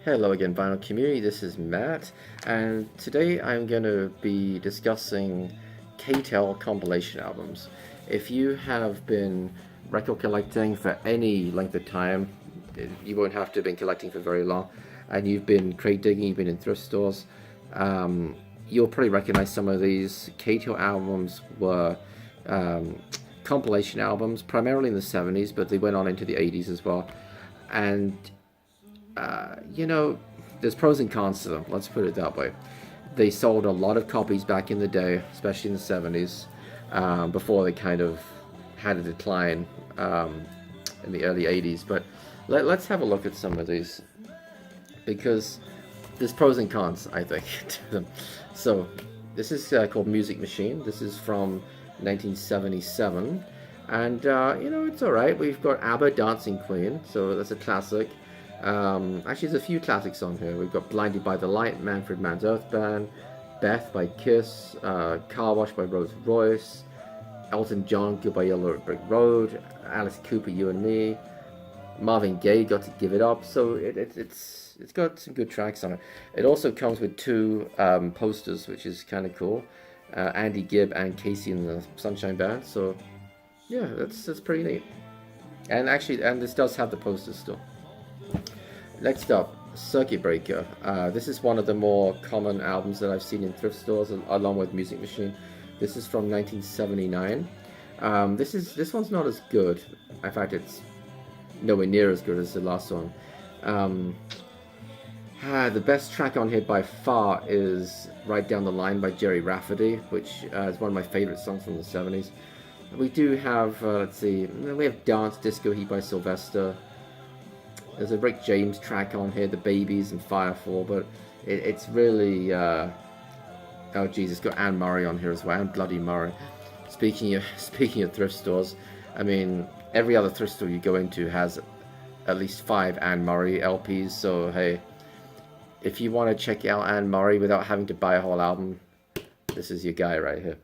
Hello again, Vinyl Community. This is Matt, and today I'm going to be discussing K-Tel compilation albums. If you have been record collecting for any length of time, you won't have to have been collecting for very long, and you've been crate digging, you've been in thrift stores, you'll probably recognize some of these. K-Tel albums were compilation albums, primarily in the 70s, but they went on into the 80s as well. And there's pros and cons to them, let's put it that way. They sold a lot of copies back in the day, especially in the 70s, before they kind of had a decline in the early 80s. But let's have a look at some of these, because there's pros and cons, I think, to them. So, this is called Music Machine. This is from 1977. And, it's alright. We've got ABBA, Dancing Queen, so that's a classic. Actually, there's a few classics on here. We've got Blinded by the Light, Manfred Mann's Earth Band, Beth by Kiss, Car Wash by Rolls Royce, Elton John, Goodbye Yellow Brick Road, Alice Cooper, You and Me, Marvin Gaye, Got to Give It Up. So it's got some good tracks on it. It also comes with two posters, which is kind of cool. Andy Gibb and Casey and the Sunshine Band. So yeah, that's pretty neat. And actually, this does have the posters still. Next up, Circuit Breaker. This is one of the more common albums that I've seen in thrift stores, along with Music Machine. This is from 1979. This one's not as good. In fact, it's nowhere near as good as the last one. The best track on here by far is Right Down the Line by Jerry Rafferty, which is one of my favorite songs from the 70s. We do have, we have Dance Disco Heat by Sylvester. There's a Rick James track on here, The Babies and Firefall, but it's really, oh geez, it's got Anne Murray on here as well, Anne Bloody Murray. Speaking of thrift stores, I mean, every other thrift store you go into has at least 5 Anne Murray LPs, so hey, if you want to check out Anne Murray without having to buy a whole album, this is your guy right here.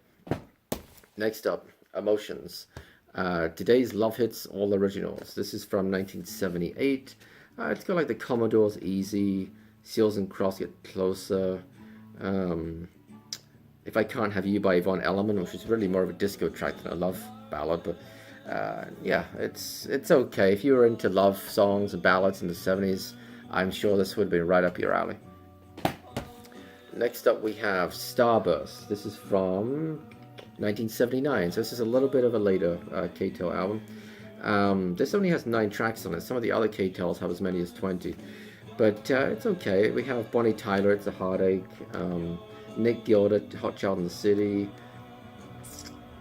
Next up, Emotions. Today's Love Hits, All Originals. This is from 1978. It's got like the Commodores, Easy, Seals and Cross, Get Closer. If I Can't Have You by Yvonne Elliman, which is really more of a disco track than a love ballad. But yeah, it's okay. If you were into love songs and ballads in the 70s, I'm sure this would have been right up your alley. Next up we have Starburst. This is from 1979, so this is a little bit of a later K-Tel album. This only has 9 tracks on it. Some of the other K-Tels have as many as 20, but it's okay. We have Bonnie Tyler, It's a Heartache, Nick Gilder, Hot Child in the City,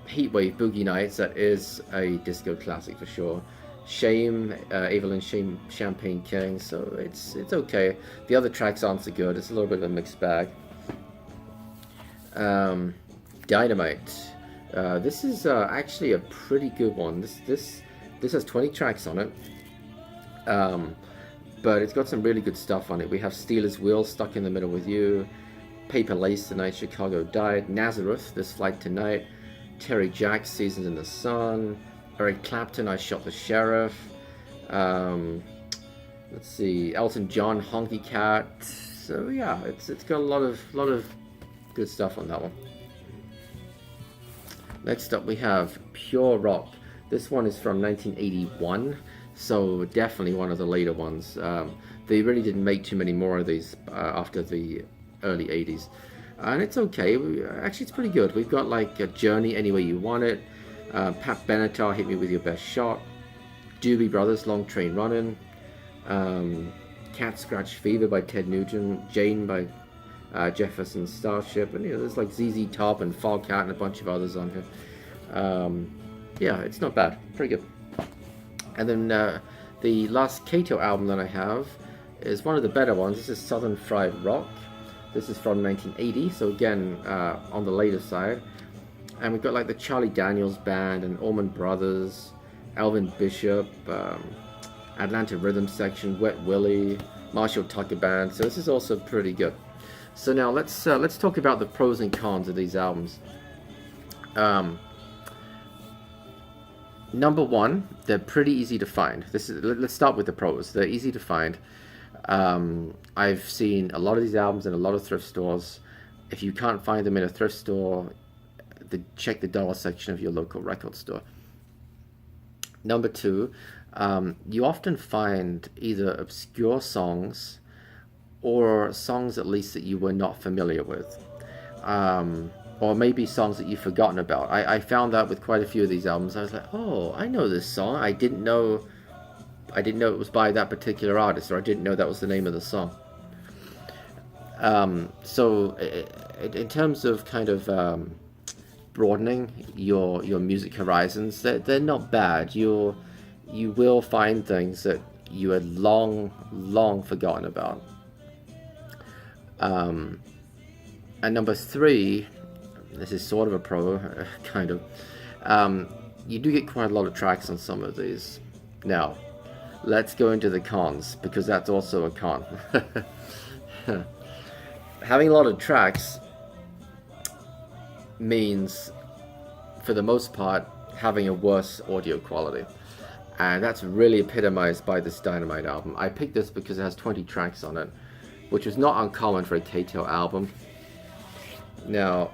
Heatwave, Boogie Nights, that is a disco classic for sure. Shame, Evelyn Champagne King, so it's okay. The other tracks aren't so good. It's a little bit of a mixed bag. Dynamite. This is actually a pretty good one. This has 20 tracks on it, but it's got some really good stuff on it. We have Steelers Wheel, Stuck in the Middle with You, Paper Lace, The Night Chicago Died, Nazareth, This Flight Tonight, Terry Jacks, Seasons in the Sun, Eric Clapton, I Shot the Sheriff. Let's see, Elton John, Honky Cat. So yeah, it's got a lot of good stuff on that one. Next up we have Pure Rock. This one is from 1981, so definitely one of the later ones. They really didn't make too many more of these after the early 80s. And it's okay, actually it's pretty good. We've got like a Journey, Any Way You Want It, Pat Benatar, Hit Me With Your Best Shot, Doobie Brothers, Long Train Running, Cat Scratch Fever by Ted Nugent, Jane by Jefferson Starship, and there's like ZZ Top and Foghat and a bunch of others on here. Yeah, it's not bad, pretty good. And then the last K-Tel album that I have is one of the better ones. This is Southern Fried Rock. This is from 1980, so again on the later side. And we've got like the Charlie Daniels Band and Allman Brothers, Alvin Bishop, Atlanta Rhythm Section, Wet Willie, Marshall Tucker Band. So this is also pretty good. So now let's talk about the pros and cons of these albums. Number one, they're pretty easy to find. Let's start with the pros. They're easy to find. I've seen a lot of these albums in a lot of thrift stores. If you can't find them in a thrift store, check the dollar section of your local record store. Number two, you often find either obscure songs or songs at least that you were not familiar with. Or maybe songs that you've forgotten about. I found that with quite a few of these albums. I was like, oh, I know this song. I didn't know it was by that particular artist, or I didn't know that was the name of the song. So in terms of kind of broadening your music horizons, they're not bad. You will find things that you had long forgotten about. And number three, this is sort of a pro, kind of. You do get quite a lot of tracks on some of these. Now, let's go into the cons, because that's also a con. Having a lot of tracks means, for the most part, having a worse audio quality. And that's really epitomized by this Dynamite album. I picked this because it has 20 tracks on it, which was not uncommon for a K-Tel album. Now,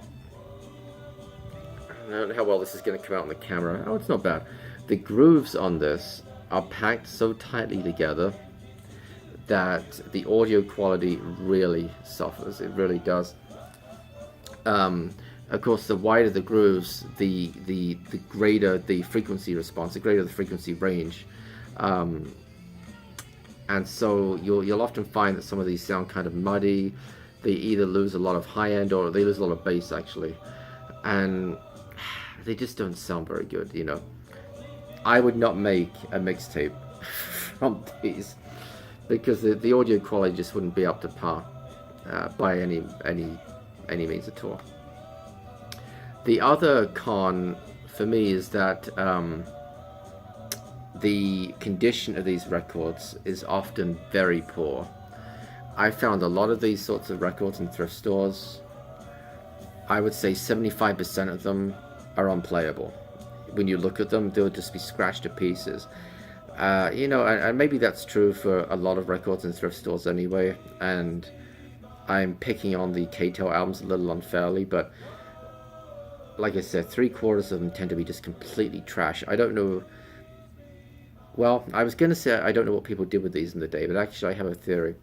I don't know how well this is going to come out on the camera. Oh, it's not bad. The grooves on this are packed so tightly together that the audio quality really suffers. It really does. Of course, the wider the grooves, the greater the frequency response, the greater the frequency range. And so you'll often find that some of these sound kind of muddy. They either lose a lot of high end or they lose a lot of bass, actually. And they just don't sound very good, you know. I would not make a mixtape from these, because the audio quality just wouldn't be up to par by any means at all. The other con for me is that the condition of these records is often very poor. I found a lot of these sorts of records in thrift stores. I would say 75% of them are unplayable. When you look at them, they'll just be scratched to pieces. You know, and maybe that's true for a lot of records in thrift stores anyway, and I'm picking on the K-Tel albums a little unfairly, but like I said, 3/4 of them tend to be just completely trash. I don't know. Well, I was going to say I don't know what people did with these in the day, but actually I have a theory.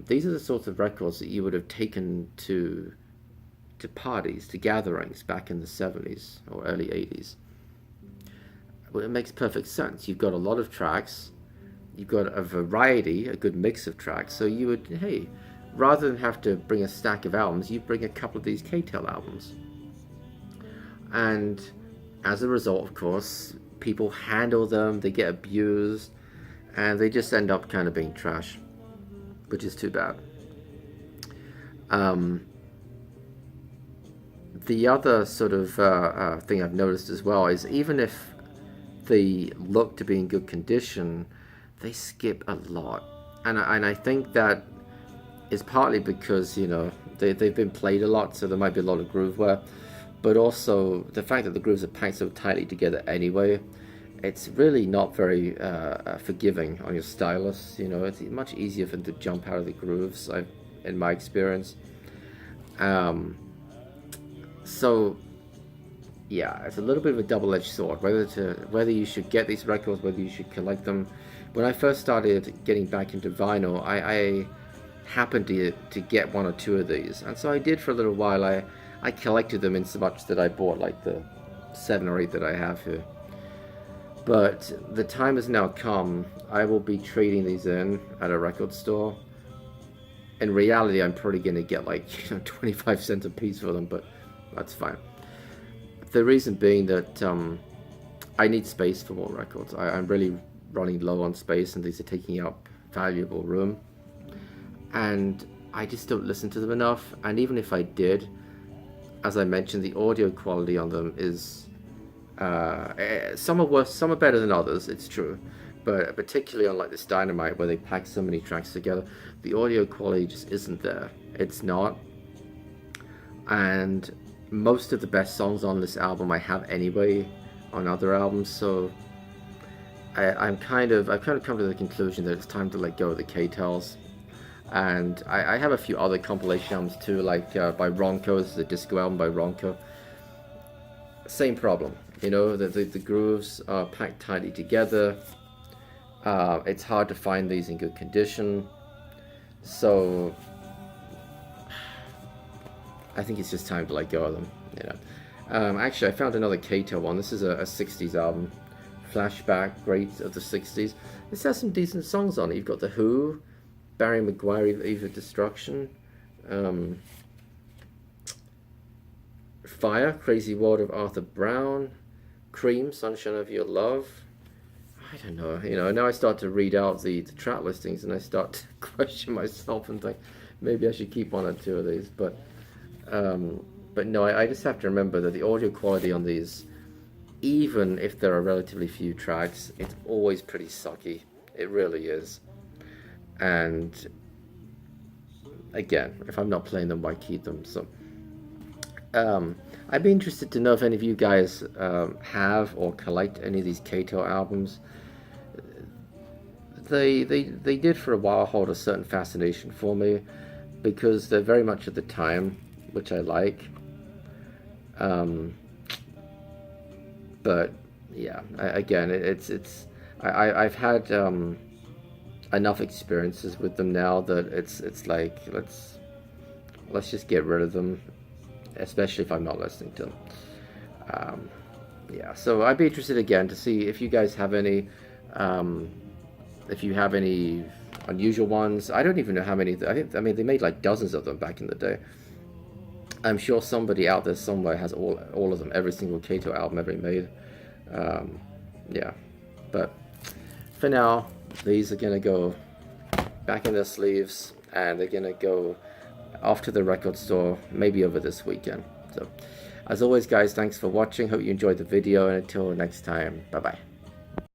These are the sorts of records that you would have taken to parties, to gatherings back in the 70s or early 80s. Well, it makes perfect sense. You've got a lot of tracks. You've got a variety, a good mix of tracks. So you would, hey, rather than have to bring a stack of albums, you bring a couple of these K-Tel albums. And as a result, of course, people handle them, they get abused, and they just end up kind of being trash, which is too bad. The other sort of thing I've noticed as well is, even if they look to be in good condition, they skip a lot. And I think that is partly because, you know, they've been played a lot, so there might be a lot of groove wear. But also the fact that the grooves are packed so tightly together anyway, it's really not very forgiving on your stylus. You know, it's much easier for them to jump out of the grooves, in my experience. So yeah, it's a little bit of a double-edged sword, whether you should get these records, whether you should collect them. When I first started getting back into vinyl, I happened to get one or two of these, and so I did for a little while. I collected them in so much that I bought like the 7 or 8 that I have here. But the time has now come. I will be trading these in at a record store. In reality, I'm probably going to get like 25 cents a piece for them, but that's fine. The reason being that I need space for more records. I'm really running low on space, and these are taking up valuable room. And I just don't listen to them enough. And even if I did, as I mentioned, the audio quality on them is some are worse, some are better than others, it's true, but particularly on like this Dynamite, where they pack so many tracks together, the audio quality just isn't there. It's not. And most of the best songs on this album I have anyway on other albums, so I've kind of come to the conclusion that it's time to let go of the K-Tels. And I have a few other compilation albums too, like by Ronco. This is a disco album by Ronco. Same problem, you know, the grooves are packed tightly together. It's hard to find these in good condition. So I think it's just time to let go of them, you know. Actually, I found another K-Tel one. This is a 60s album. Flashback, great of the 60s. This has some decent songs on it. You've got The Who, Barry McGuire, Eve of Destruction, Fire, Crazy World of Arthur Brown, Cream, Sunshine of Your Love. I don't know, you know, now I start to read out the track listings and I start to question myself and think maybe I should keep one or two of these, but no, I just have to remember that the audio quality on these, even if there are relatively few tracks, it's always pretty sucky. It really is. And again, if I'm not playing them, why keep them? So I'd be interested to know if any of you guys have or collect any of these K-Tel albums. They did for a while hold a certain fascination for me because they're very much at the time, which I like. But yeah, I've had enough experiences with them now that it's like let's just get rid of them, especially if I'm not listening to them. Yeah, so I'd be interested again to see if you guys have any, if you have any unusual ones. I don't even know how many. I mean, they made like dozens of them back in the day. I'm sure somebody out there somewhere has all of them, every single K-Tel album ever made. Yeah, but for now, these are gonna go back in their sleeves, and they're gonna go off to the record store, maybe over this weekend. So, as always, guys, thanks for watching. Hope you enjoyed the video, and until next time, bye bye.